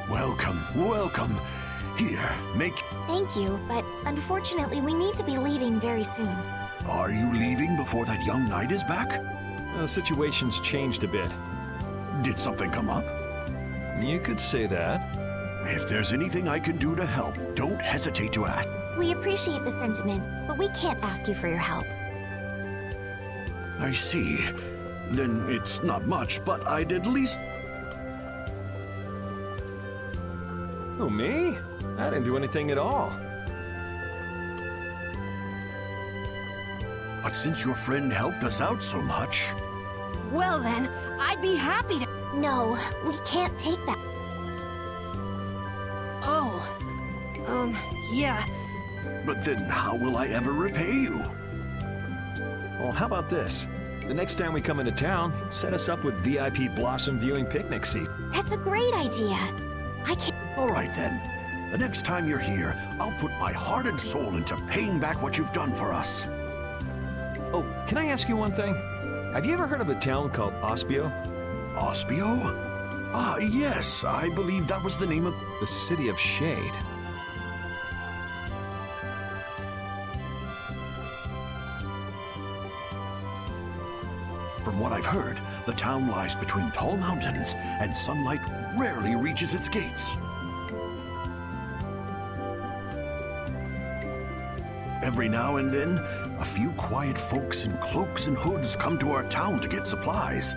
Welcome, welcome. Here, make... Thank you, but unfortunately we need to be leaving very soon. Are you leaving before that young knight is back? The situation's changed a bit. Did something come up? You could say that. If there's anything I can do to help, don't hesitate to ask. We appreciate the sentiment, but we can't ask you for your help. I see. Then it's not much, but I'd at least... Who, me? I didn't do anything at all. But since your friend helped us out so much... Well then, I'd be happy to... No, we can't take that. Oh. Yeah. But then how will I ever repay you? Well, how about this? The next time we come into town, set us up with VIP blossom viewing picnic seats. That's a great idea. I can't... All right then. The next time you're here, I'll put my heart and soul into paying back what you've done for us. Oh, can I ask you one thing? Have you ever heard of a town called Ospio? Ospio? Ah, yes, I believe that was the name of... The City of Shade. From what I've heard, the town lies between tall mountains, and sunlight rarely reaches its gates. Every now and then, a few quiet folks in cloaks and hoods come to our town to get supplies.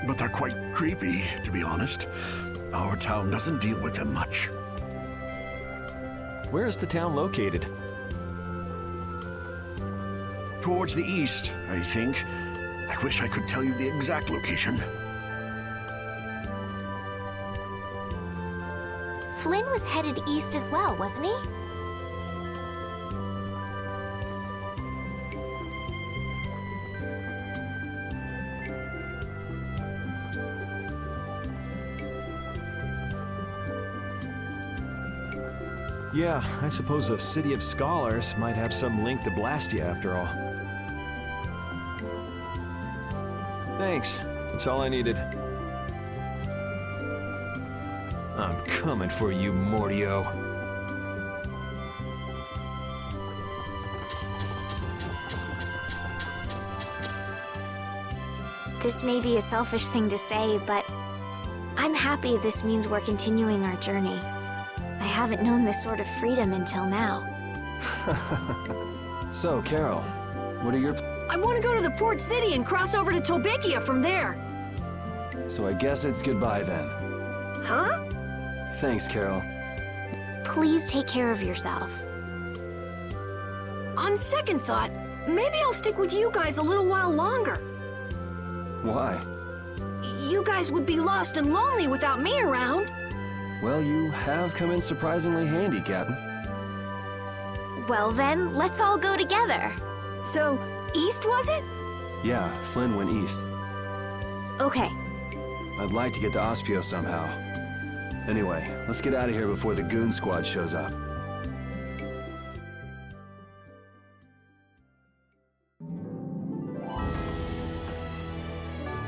But they're quite creepy, to be honest. Our town doesn't deal with them much. Where is the town located? Towards the east, I think. I wish I could tell you the exact location. Flynn was headed east as well, wasn't he? Yeah, I suppose a City of Scholars might have some link to Blastia after all. Thanks. That's all I needed. I'm coming for you, Mortio. This may be a selfish thing to say, but I'm happy this means we're continuing our journey. I haven't known this sort of freedom until now. So, Carol, what are your... I want to go to the port city and cross over to Tolbikia from there. So I guess it's goodbye then. Huh? Thanks, Carol. Please take care of yourself. On second thought, maybe I'll stick with you guys a little while longer. Why? You guys would be lost and lonely without me around. Well, you have come in surprisingly handy, Captain. Well then, let's all go together. So, east was it? Yeah, Flynn went east. Okay. I'd like to get to Ospio somehow. Anyway, let's get out of here before the goon squad shows up.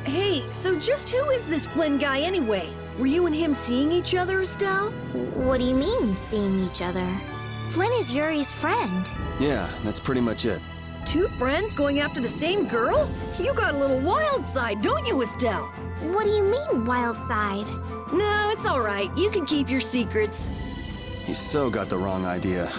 Hey, so just who is this Flynn guy anyway? Were you and him seeing each other, Estelle? What do you mean, seeing each other? Flynn is Yuri's friend. Yeah, that's pretty much it. Two friends going after the same girl? You got a little wild side, don't you, Estelle? What do you mean, wild side? No, it's all right. You can keep your secrets. He's so got the wrong idea.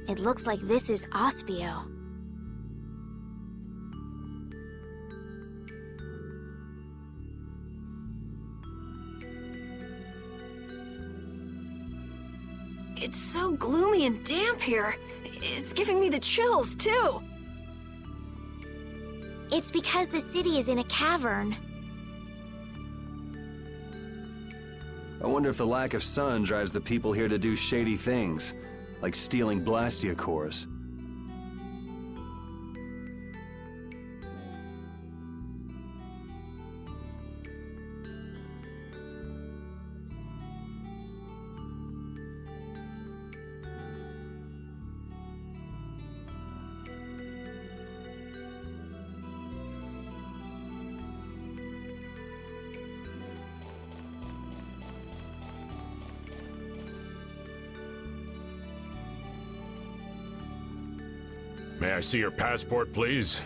It looks like this is Ospio. It's so gloomy and damp here. It's giving me the chills, too. It's because the city is in a cavern. I wonder if the lack of sun drives the people here to do shady things, like stealing Blastia cores. May I see your passport, please?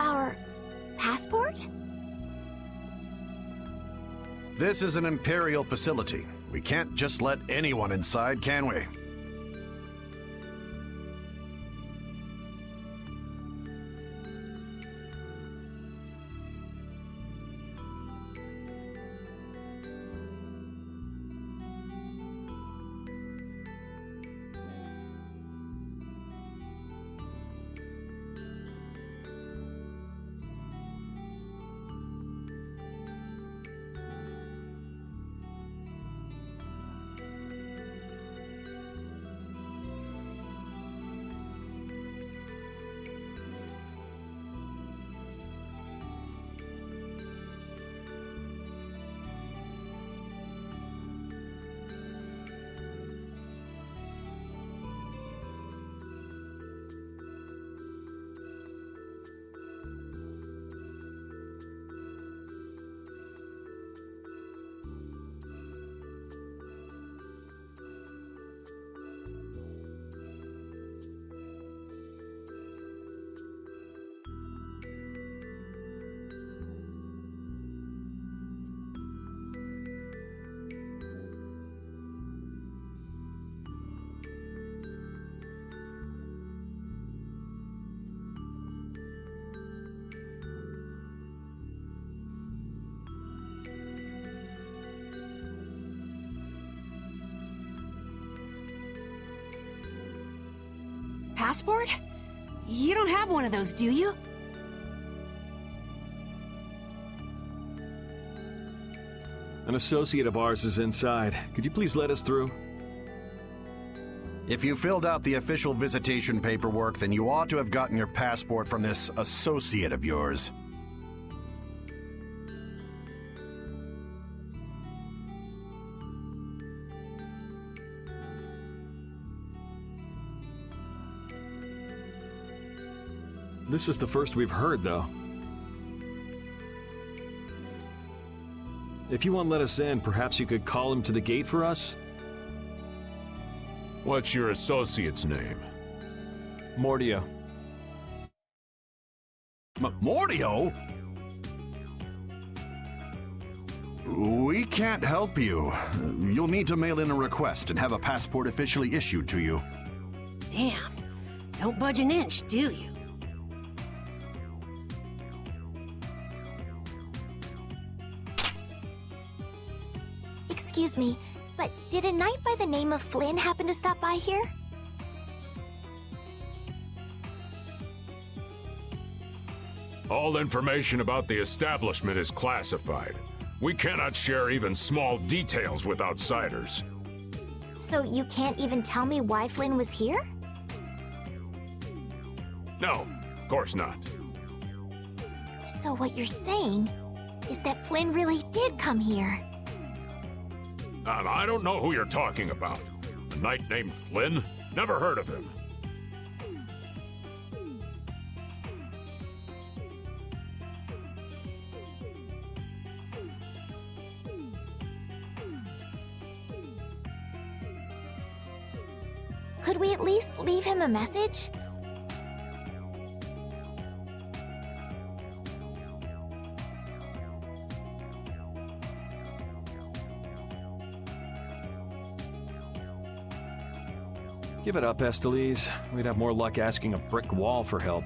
Our passport? This is an Imperial facility. We can't just let anyone inside, can we? Passport? You don't have one of those, do you? An associate of ours is inside. Could you please let us through? If you filled out the official visitation paperwork, then you ought to have gotten your passport from this associate of yours. This is the first we've heard, though. If you won't let us in, perhaps you could call him to the gate for us? What's your associate's name? Mordio. Mordio? We can't help you. You'll need to mail in a request and have a passport officially issued to you. Damn. Don't budge an inch, do you? Excuse me, but did a knight by the name of Flynn happen to stop by here? All information about the establishment is classified. We cannot share even small details with outsiders. So you can't even tell me why Flynn was here? No, of course not. So what you're saying is that Flynn really did come here. I don't know who you're talking about. A knight named Flynn? Never heard of him. Could we at least leave him a message? Give it up, Estelise. We'd have more luck asking a brick wall for help.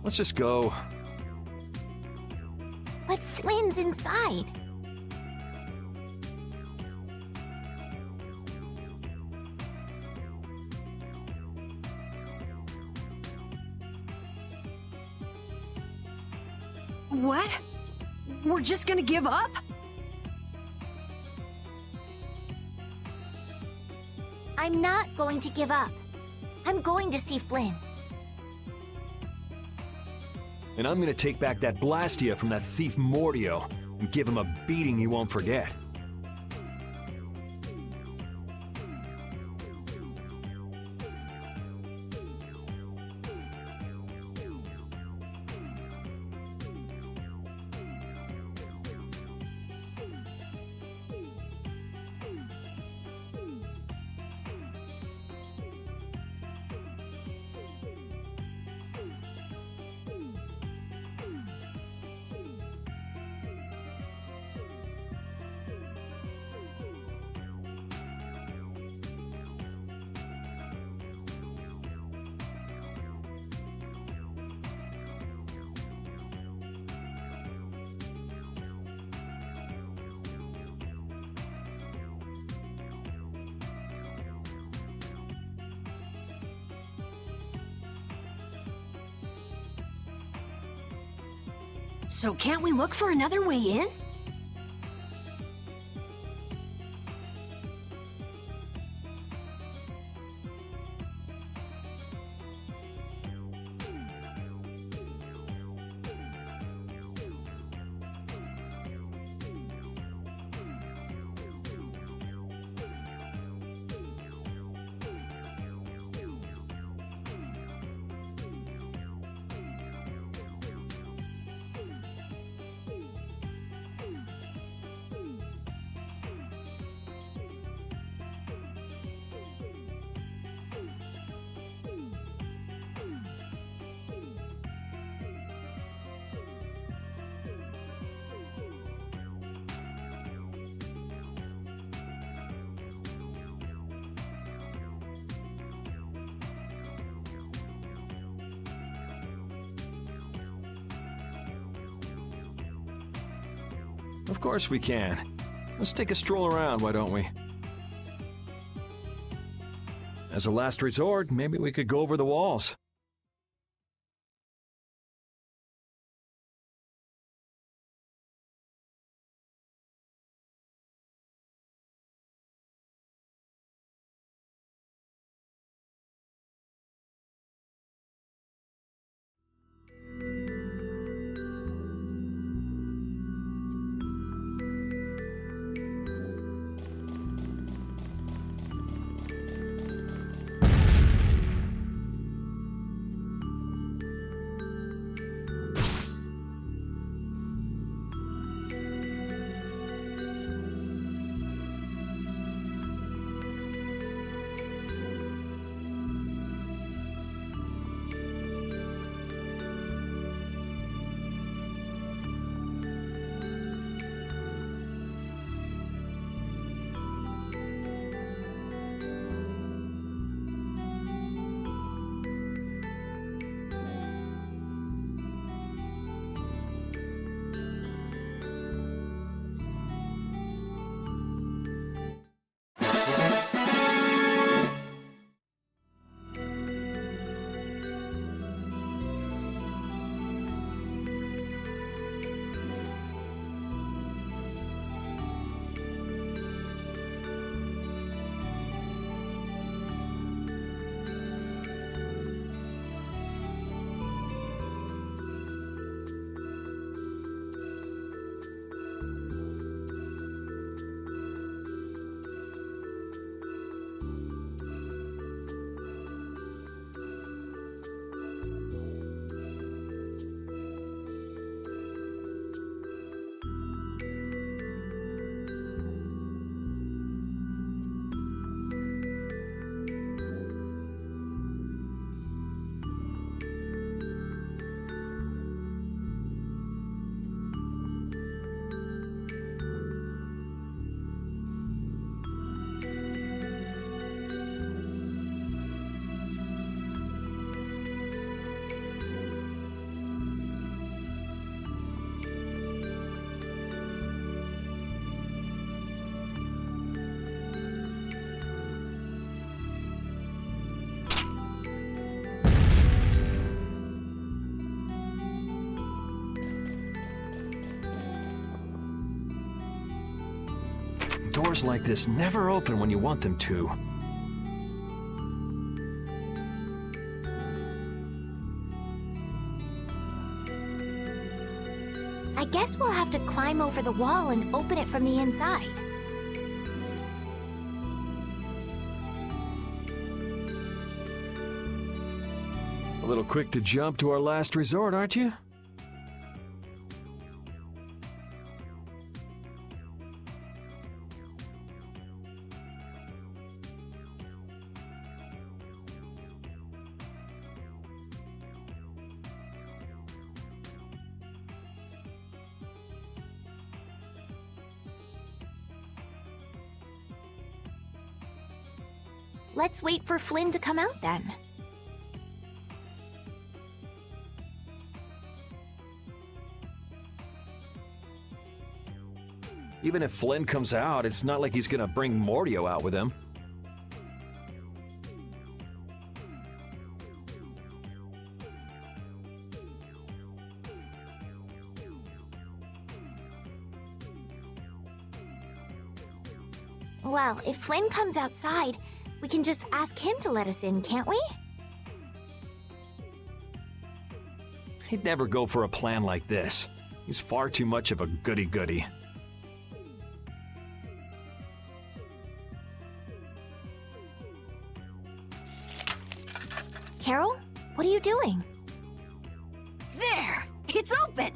Let's just go. But Flynn's inside. What? We're just gonna give up? I'm not going to give up. I'm going to see Flynn. And I'm gonna take back that Blastia from that thief Mordio and give him a beating he won't forget. So can't we look for another way in? Of course we can. Let's take a stroll around, why don't we? As a last resort, maybe we could go over the walls. Doors like this never open when you want them to. I guess we'll have to climb over the wall and open it from the inside. A little quick to jump to our last resort, aren't you? Let's wait for Flynn to come out then. Even if Flynn comes out, it's not like he's gonna bring Mordio out with him. Well, if Flynn comes outside, we can just ask him to let us in, can't we? He'd never go for a plan like this. He's far too much of a goody-goody. Carol, what are you doing? There! It's open!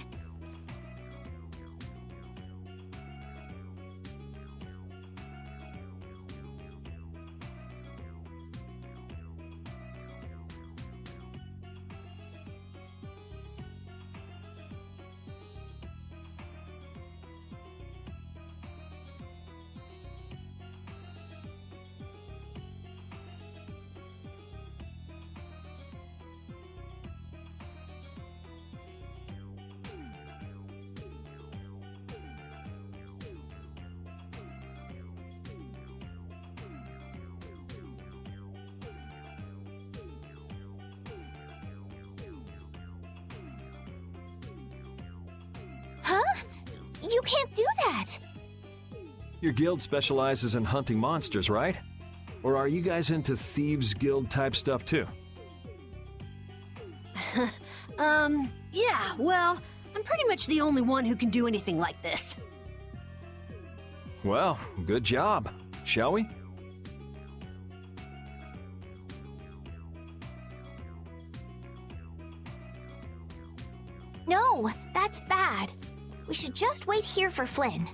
You can't do that! Your guild specializes in hunting monsters, right? Or are you guys into Thieves Guild type stuff too? Yeah, well, I'm pretty much the only one who can do anything like this. Well, good job. Shall we? No, that's bad. We should just wait here for Flynn.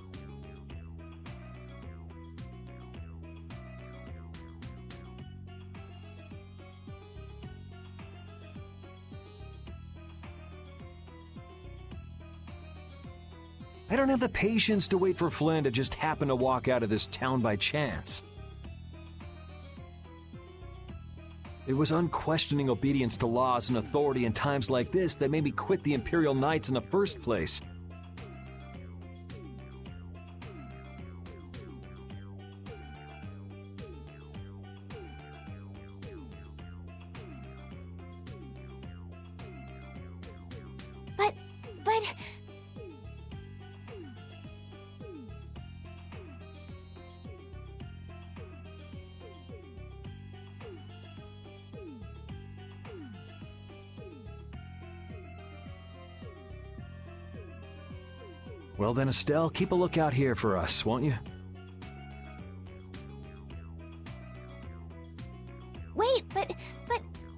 I don't have the patience to wait for Flynn to just happen to walk out of this town by chance. It was unquestioning obedience to laws and authority in times like this that made me quit the Imperial Knights in the first place. But... Well then, Estelle, keep a lookout here for us, won't you? Wait, but...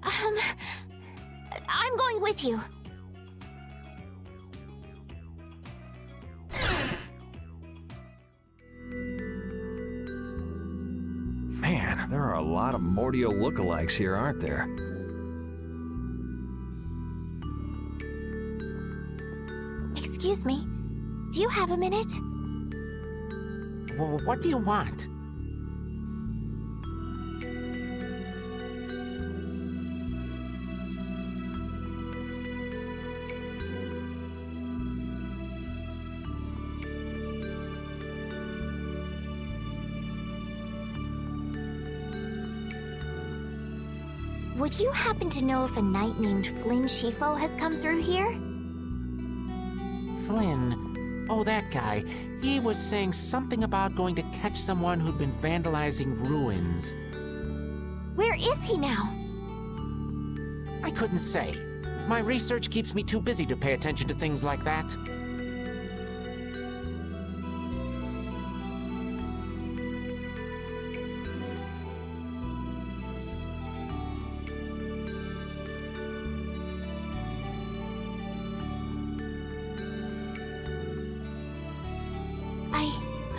I'm going with you. Man, there are a lot of Mordio lookalikes here, aren't there? Excuse me, do you have a minute? Well, what do you want? Would you happen to know if a knight named Flynn Shifo has come through here? Flynn? Oh, that guy. He was saying something about going to catch someone who'd been vandalizing ruins. Where is he now? I couldn't say. My research keeps me too busy to pay attention to things like that.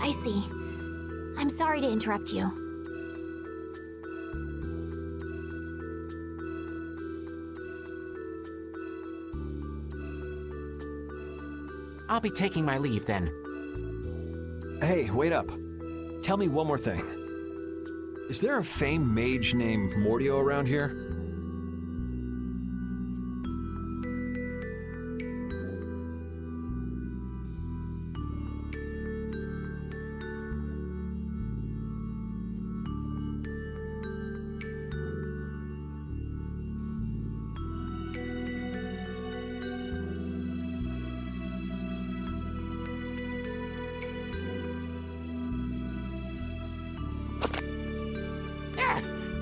I see. I'm sorry to interrupt you. I'll be taking my leave then. Hey, wait up. Tell me one more thing. Is there a famed mage named Mordio around here?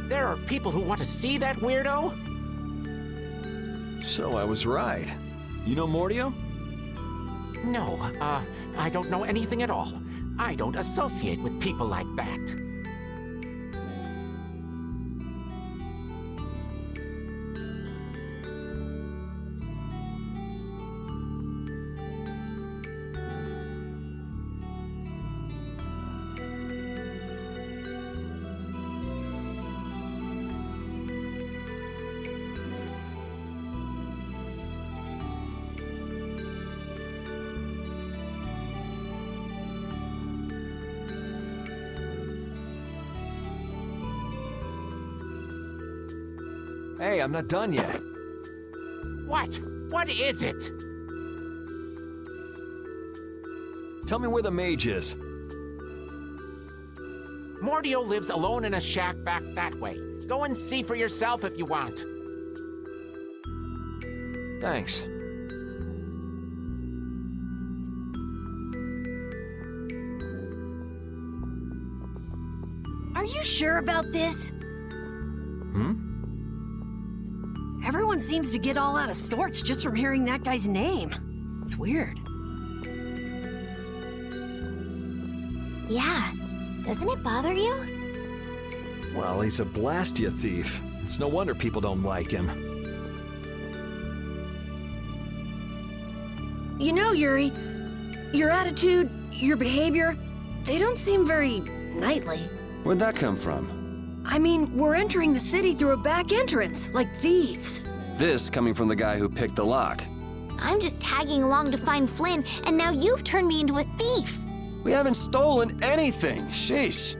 There are people who want to see that weirdo? So I was right. You know Mordio? No, I don't know anything at all. I don't associate with people like that. Hey, I'm not done yet. What? What is it? Tell me where the mage is. Mordio lives alone in a shack back that way. Go and see for yourself if you want. Thanks. you sure about this? Everyone seems to get all out of sorts just from hearing that guy's name. It's weird. Yeah. Doesn't it bother you? Well, he's a Blastia thief. It's no wonder people don't like him. You know, Yuri, your attitude, your behavior, they don't seem very knightly. Where'd that come from? I mean, we're entering the city through a back entrance, like thieves. This coming from the guy who picked the lock. I'm just tagging along to find Flynn, and now you've turned me into a thief. We haven't stolen anything. Sheesh.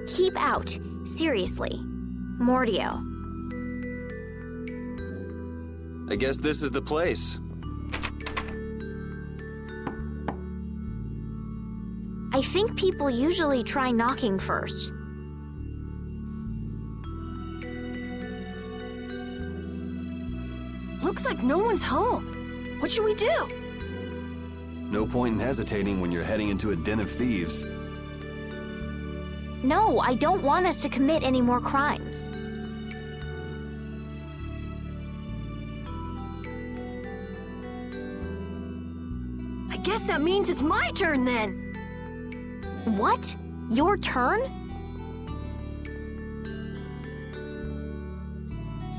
Keep out. Seriously. Mordio. I guess this is the place. I think people usually try knocking first. Looks like no one's home. What should we do? No point in hesitating when you're heading into a den of thieves. No, I don't want us to commit any more crimes. I guess that means it's my turn then. What? Your turn?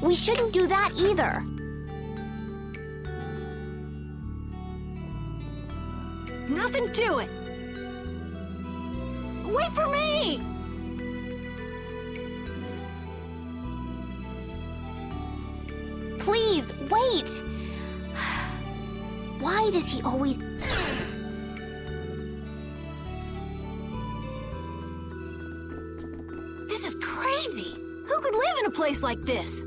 We shouldn't do that either. Nothing to it. Wait for me! Please, wait! Why does he always... This is crazy! Who could live in a place like this?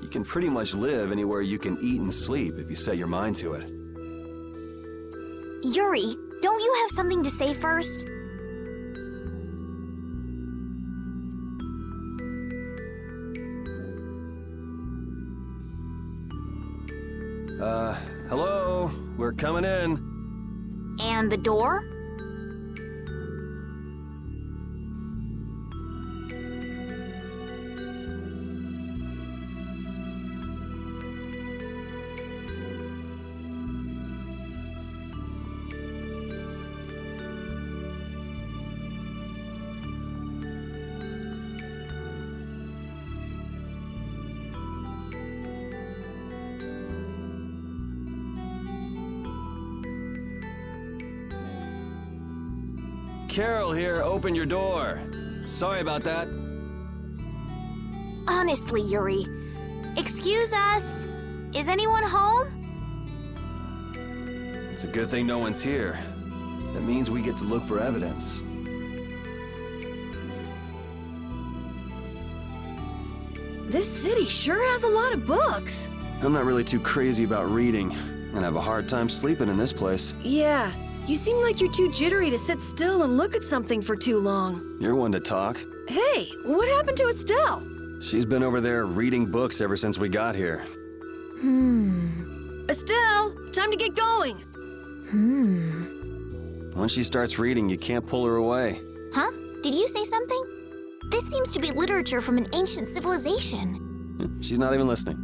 You can pretty much live anywhere you can eat and sleep if you set your mind to it. Yuri, don't you have something to say first? Hello? We're coming in. And the door? Carol here, open your door. Sorry about that. Honestly, Yuri. Excuse us. Is anyone home? It's a good thing no one's here. That means we get to look for evidence. This city sure has a lot of books. I'm not really too crazy about reading, and I have a hard time sleeping in this place. Yeah, you seem like you're too jittery to sit still and look at something for too long. You're one to talk. Hey, what happened to Estelle? She's been over there reading books ever since we got here. Estelle, time to get going. Once she starts reading, you can't pull her away. Huh? Did you say something? This seems to be literature from an ancient civilization. She's not even listening.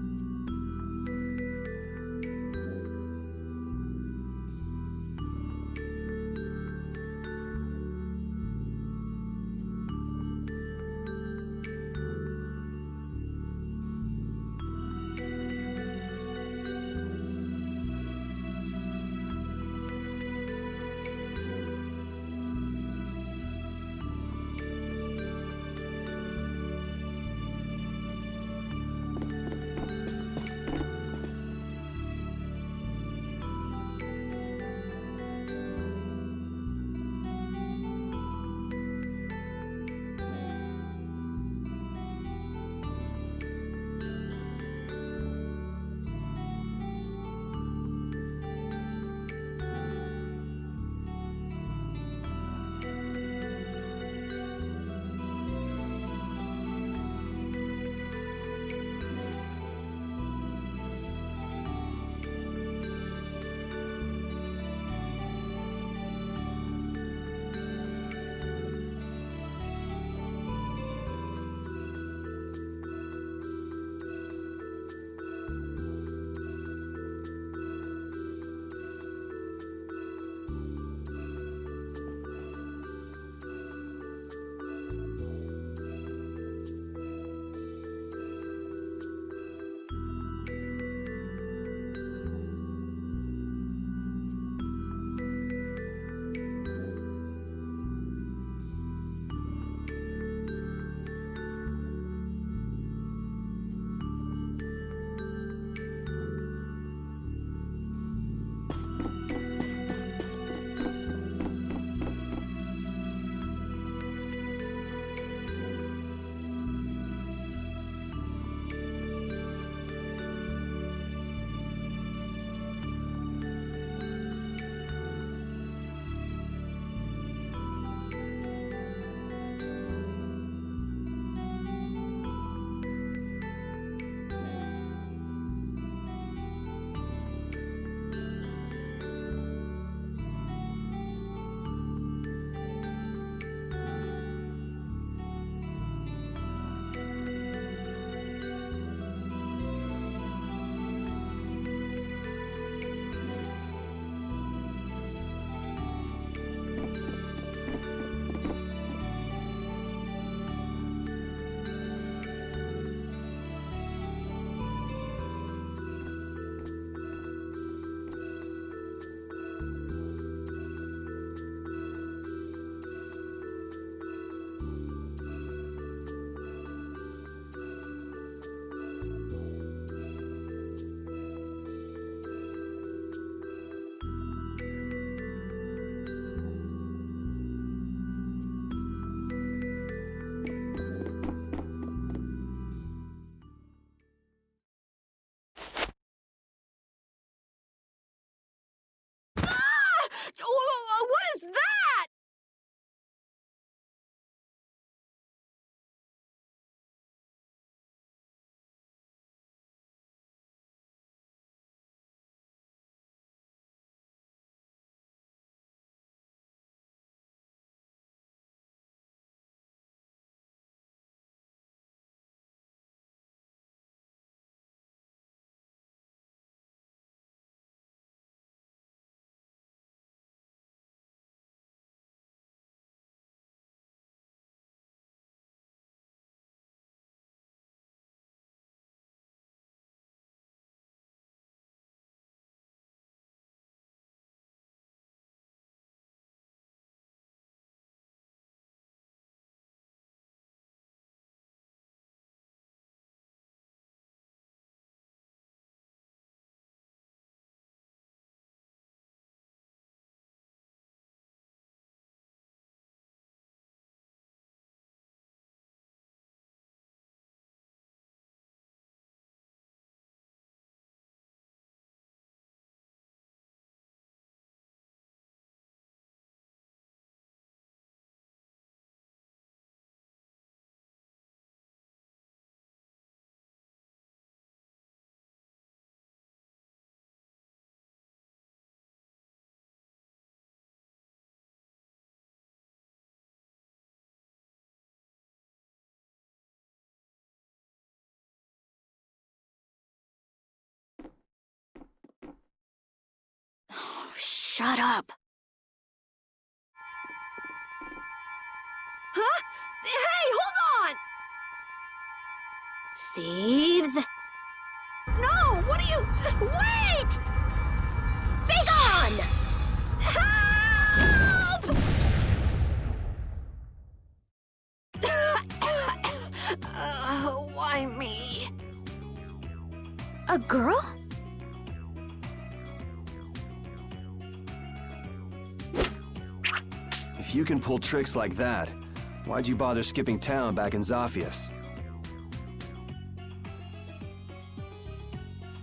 Shut up. Huh? Hey, hold on! Thieves! No, what are you... Wait! Be gone! Help! Why me? A girl? If you can pull tricks like that, why'd you bother skipping town back in Zaphius?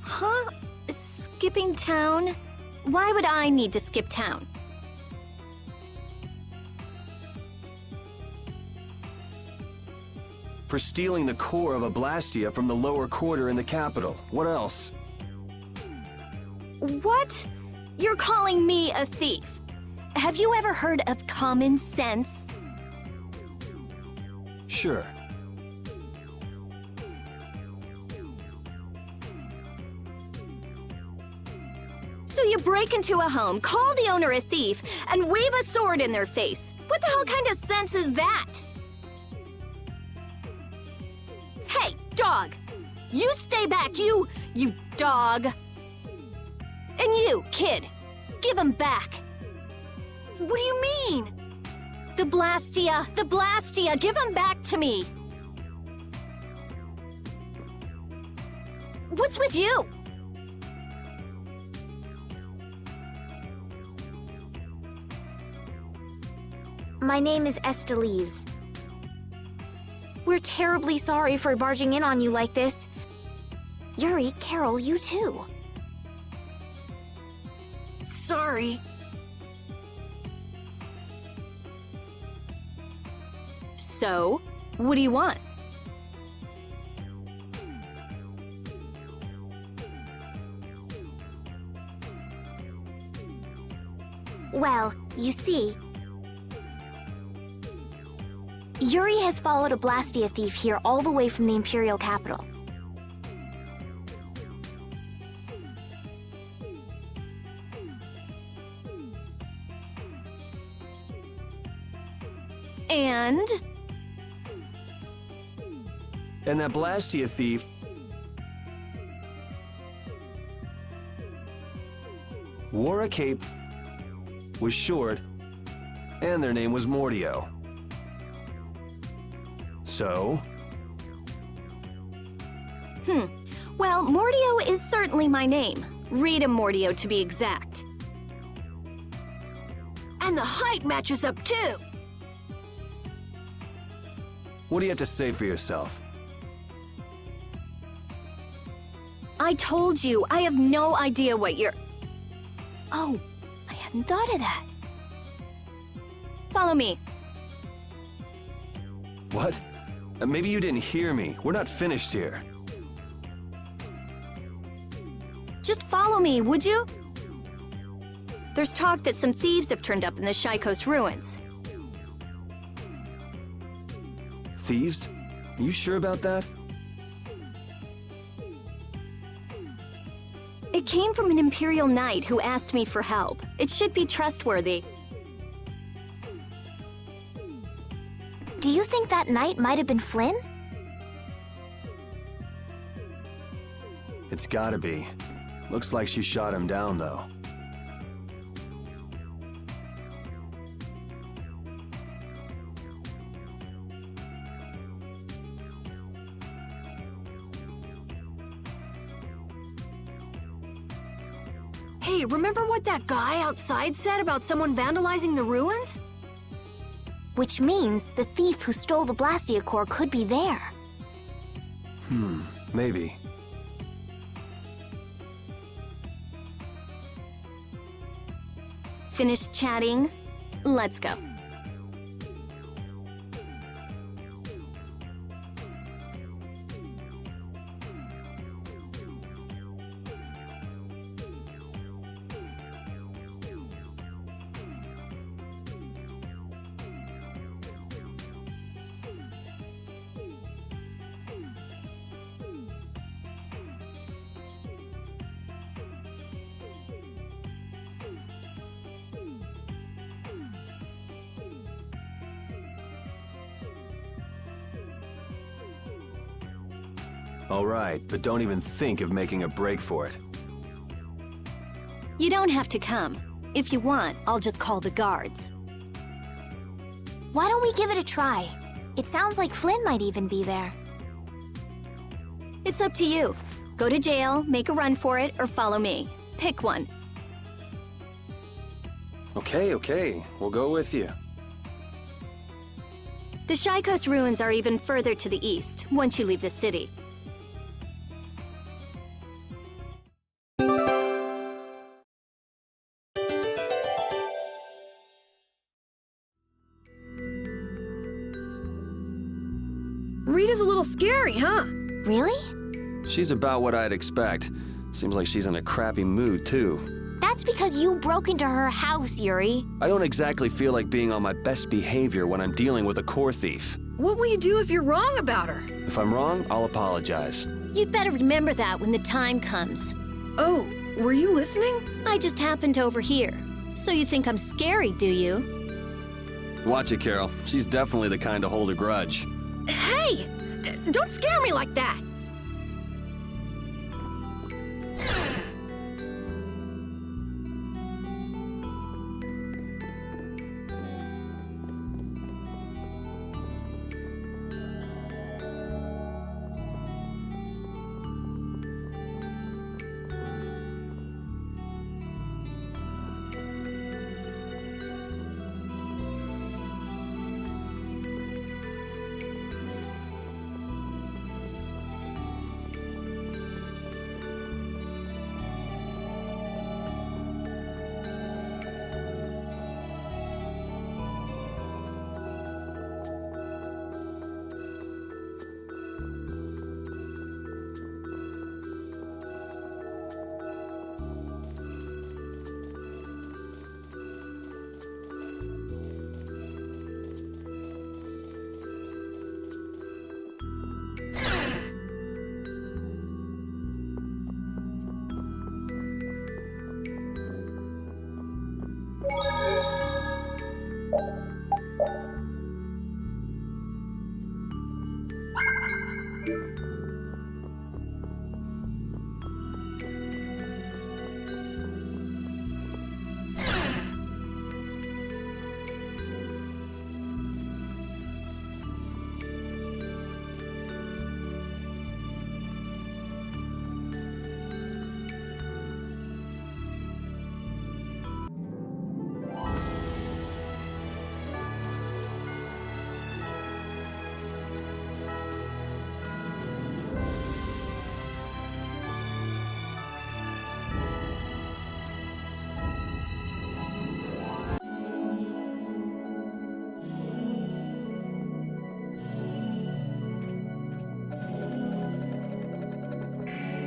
Huh? Skipping town? Why would I need to skip town? For stealing the core of a Blastia from the lower quarter in the capital. What else? What? You're calling me a thief? Have you ever heard of common sense? Sure. So you break into a home, call the owner a thief, and wave a sword in their face. What the hell kind of sense is that? Hey, dog! You stay back, you dog! And you, kid, give him back. What do you mean? The Blastia, give him back to me. What's with you? My name is Estelise. We're terribly sorry for barging in on you like this. Yuri, Carol, you too. Sorry. So, what do you want? Well, you see, Yuri has followed a Blastia thief here all the way from the Imperial capital. And that Blastia thief wore a cape, was short, and their name was Mordio. So? Well, Mordio is certainly my name. Rita Mordio, to be exact. And the height matches up too. What do you have to say for yourself? I told you, I have no idea what you're... Oh, I hadn't thought of that. Follow me. What? Maybe you didn't hear me. We're not finished here. Just follow me, would you? There's talk that some thieves have turned up in the Shaikos ruins. Thieves? You sure about that? It came from an Imperial Knight who asked me for help. It should be trustworthy. Do you think that knight might have been Flynn? It's gotta be. Looks like she shot him down, though. Hey, remember what that guy outside said about someone vandalizing the ruins? Which means the thief who stole the Blastia core could be there. Maybe. Finished chatting? Let's go. All right, but don't even think of making a break for it. You don't have to come. If you want, I'll just call the guards. Why don't we give it a try? It sounds like Flynn might even be there. It's up to you. Go to jail, make a run for it, or follow me. Pick one. Okay, we'll go with you. The Shaikos ruins are even further to the east, once you leave the city. Rita's a little scary, huh? Really? She's about what I'd expect. Seems like she's in a crappy mood, too. That's because you broke into her house, Yuri. I don't exactly feel like being on my best behavior when I'm dealing with a core thief. What will you do if you're wrong about her? If I'm wrong, I'll apologize. You'd better remember that when the time comes. Oh, were you listening? I just happened to overhear. So you think I'm scary, do you? Watch it, Carol. She's definitely the kind to hold a grudge. Hey! Don't scare me like that!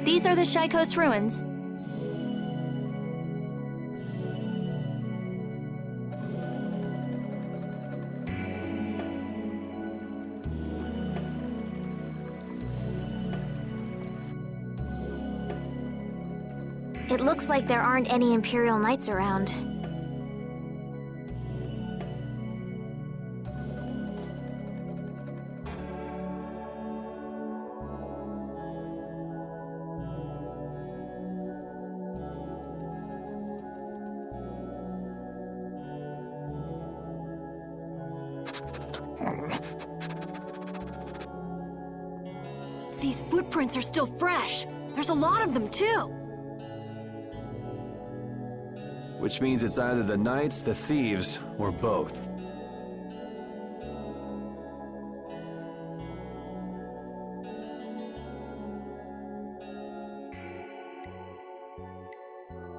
These are the Shaikos ruins. It looks like there aren't any Imperial Knights around. These footprints are still fresh. There's a lot of them, too. Which means it's either the knights, the thieves, or both.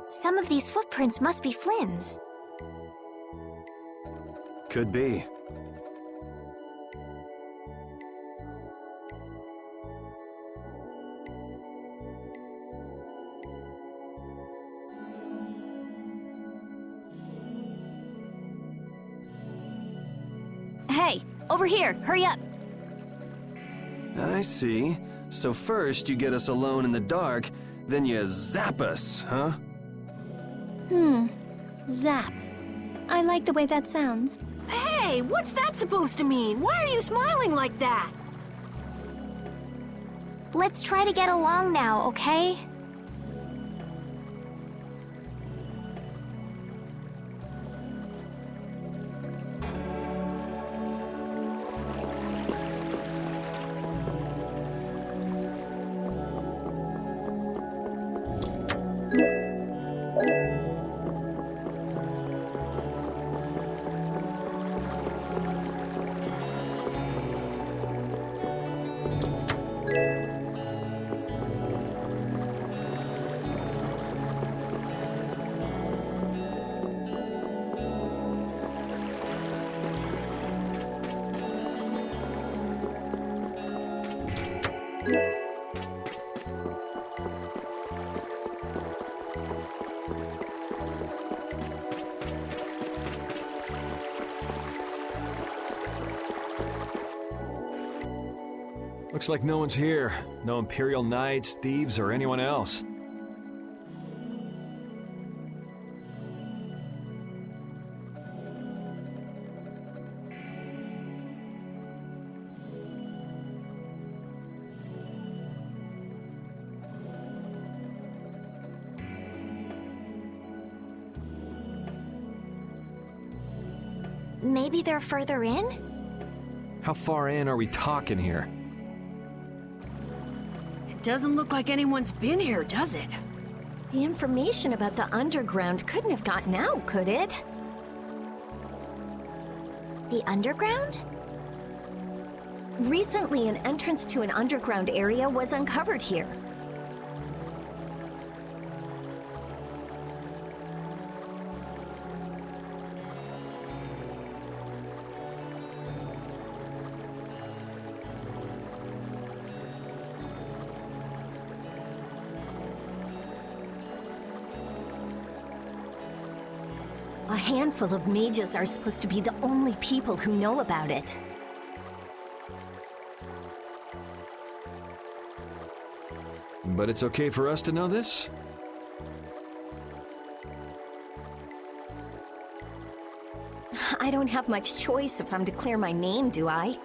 Some of these footprints must be Flynn's. Could be. Hey, over here, hurry up. I see. So first you get us alone in the dark, then you zap us, huh? Zap. I like the way that sounds. Hey, what's that supposed to mean? Why are you smiling like that? Let's try to get along now, okay? Looks like no one's here. No Imperial Knights, thieves, or anyone else. Maybe they're further in? How far in are we talking here? It doesn't look like anyone's been here, does it? The information about the underground couldn't have gotten out, could it? The underground? Recently, an entrance to an underground area was uncovered here. A handful of mages are supposed to be the only people who know about it. But it's okay for us to know this? I don't have much choice if I'm to clear my name, do I?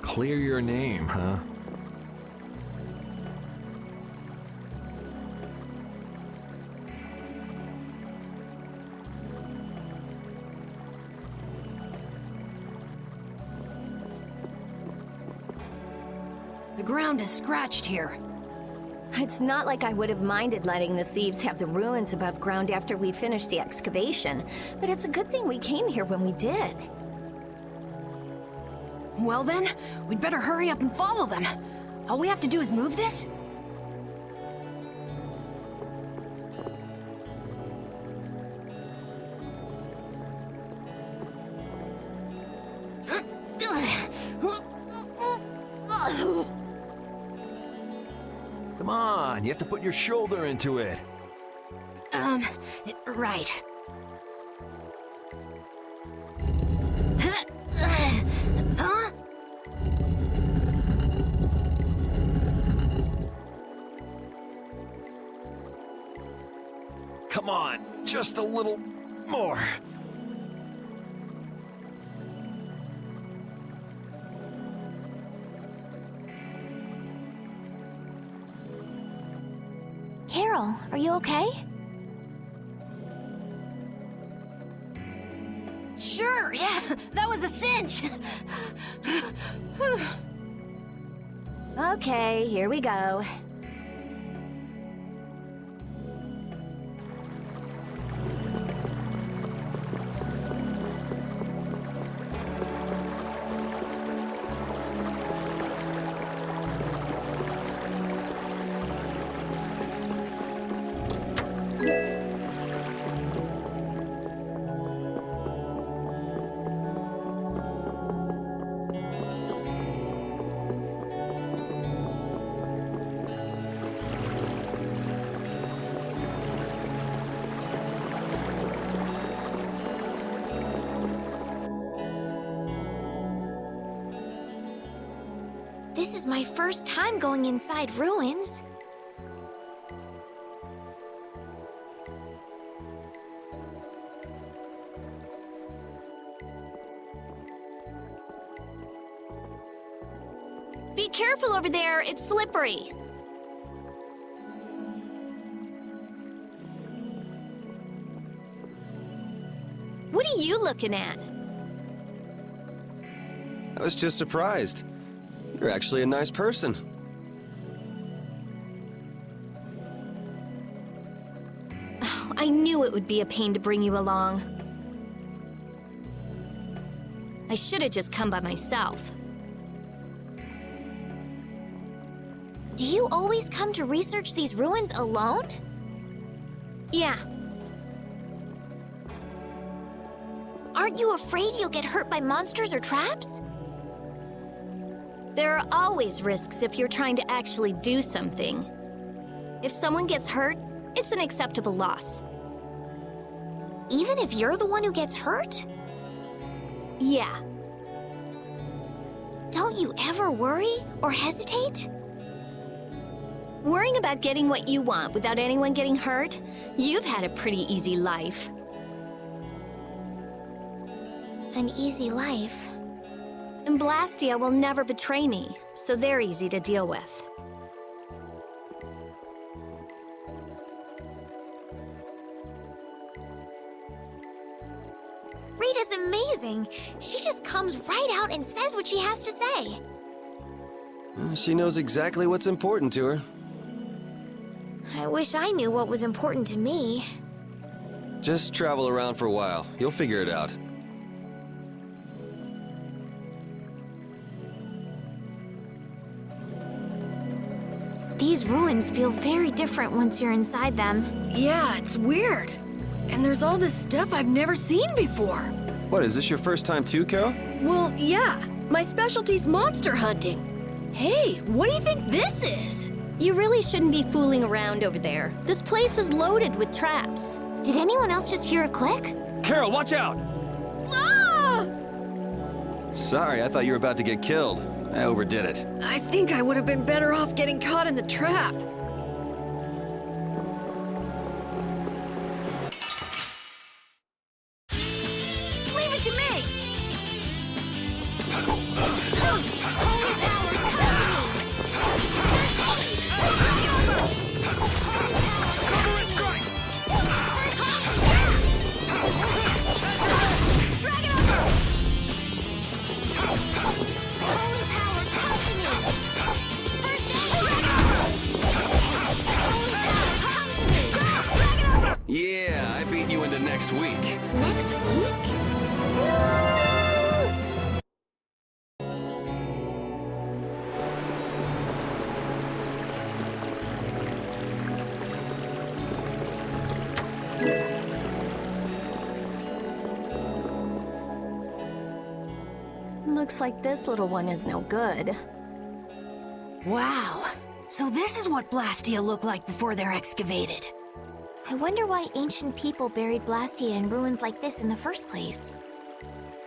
Clear your name, huh? The ground is scratched here. It's not like I would have minded letting the thieves have the ruins above ground after we finished the excavation, but it's a good thing we came here when we did. Well then, we'd better hurry up and follow them. All we have to do is move this? Come on, you have to put your shoulder into it. Right. Huh? Come on, just a little more. Carol, are you okay? Sure, yeah, that was a cinch. Okay, here we go. This is my first time going inside ruins. Be careful over there, it's slippery. What are you looking at? I was just surprised. You're actually a nice person. Oh, I knew it would be a pain to bring you along. I should have just come by myself. Do you always come to research these ruins alone? Yeah, Aren't you afraid you'll get hurt by monsters or traps? there are always risks if you're trying to actually do something. If someone gets hurt, it's an acceptable loss. Even if you're the one who gets hurt? Yeah, Don't you ever worry or hesitate? worrying about getting what you want without anyone getting hurt? You've had a pretty easy life. An easy life. And Blastia will never betray me, so they're easy to deal with. Rita's amazing. She just comes right out and says what she has to say. She knows exactly what's important to her. I wish I knew what was important to me. Just travel around for a while. You'll figure it out. These ruins feel very different once you're inside them. Yeah, it's weird. And there's all this stuff I've never seen before. What, is this your first time too, Carol? Well, yeah. My specialty's monster hunting. Hey, what do you think this is? You really shouldn't be fooling around over there. This place is loaded with traps. Did anyone else just hear a click? Carol, watch out! Ah! Sorry, I thought you were about to get killed. I overdid it. I think I would have been better off getting caught in the trap. Leave it to me! Yeah, I beat you into next week. Next week? Looks like this little one is no good. Wow. So this is what Blastia looked like before they're excavated. I wonder why ancient people buried Blastia in ruins like this in the first place.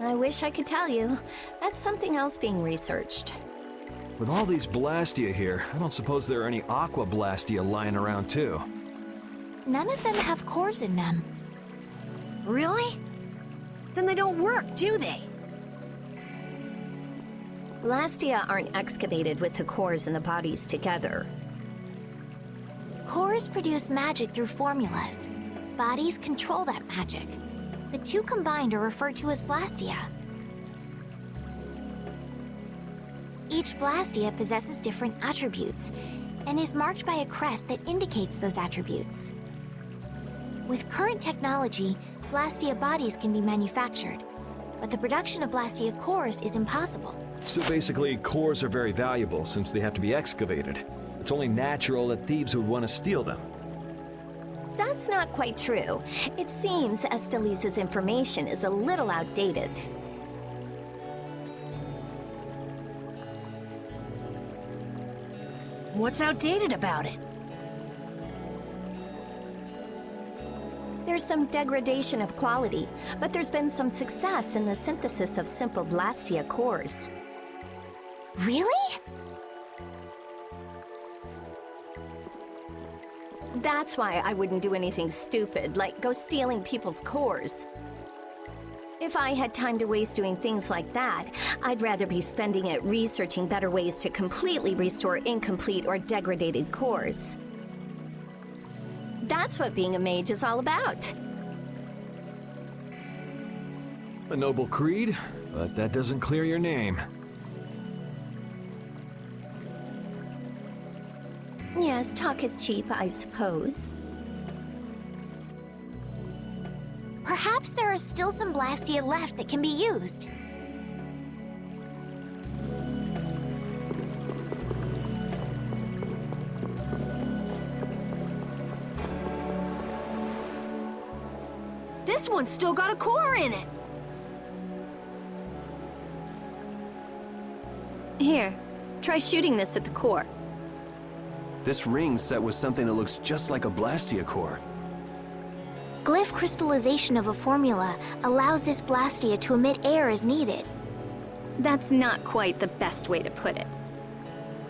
I wish I could tell you. That's something else being researched. With all these Blastia here, I don't suppose there are any Aqua Blastia lying around too. None of them have cores in them. Really? Then they don't work, do they? Blastia aren't excavated with the cores and the bodies together. Cores produce magic through formulas. Bodies control that magic. The two combined are referred to as Blastia. Each Blastia possesses different attributes and is marked by a crest that indicates those attributes. With current technology, Blastia bodies can be manufactured, but the production of Blastia cores is impossible. So basically, cores are very valuable since they have to be excavated. It's only natural that thieves would want to steal them. That's not quite true. It seems Estelisa's information is a little outdated. What's outdated about it? There's some degradation of quality, but there's been some success in the synthesis of simple Blastia cores. Really? That's why I wouldn't do anything stupid, like go stealing people's cores. If I had time to waste doing things like that, I'd rather be spending it researching better ways to completely restore incomplete or degraded cores. That's what being a mage is all about. A noble creed, but that doesn't clear your name. Yes, talk is cheap, I suppose. Perhaps there are still some Blastia left that can be used. This one's still got a core in it. Here, try shooting this at the core. This ring's set with something that looks just like a Blastia core. Glyph crystallization of a formula allows this Blastia to emit air as needed. That's not quite the best way to put it.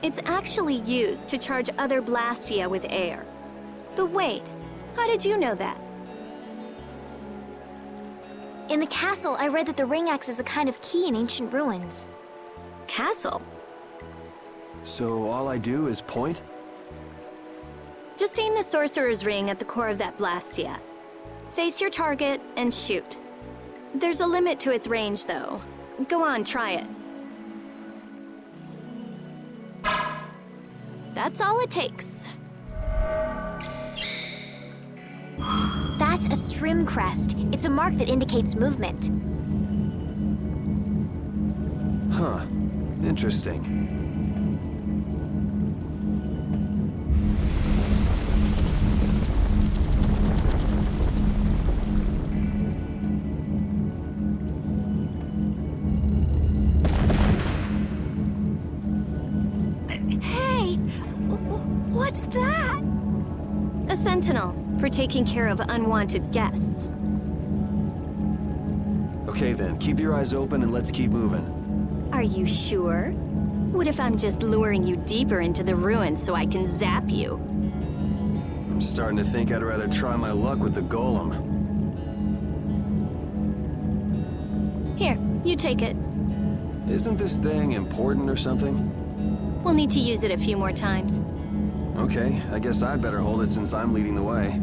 It's actually used to charge other Blastia with air. But wait, how did you know that? In the castle, I read that the ring acts as a kind of key in ancient ruins. Castle? So all I do is point? Just aim the Sorcerer's Ring at the core of that Blastia. Face your target and shoot. There's a limit to its range, though. Go on, try it. That's all it takes. That's a Strim crest. It's a mark that indicates movement. Huh. Interesting. Hey! What's that? A sentinel, for taking care of unwanted guests. Okay then, keep your eyes open and let's keep moving. Are you sure? What if I'm just luring you deeper into the ruins so I can zap you? I'm starting to think I'd rather try my luck with the golem. Here, you take it. Isn't this thing important or something? We'll need to use it a few more times. Okay, I guess I'd better hold it since I'm leading the way.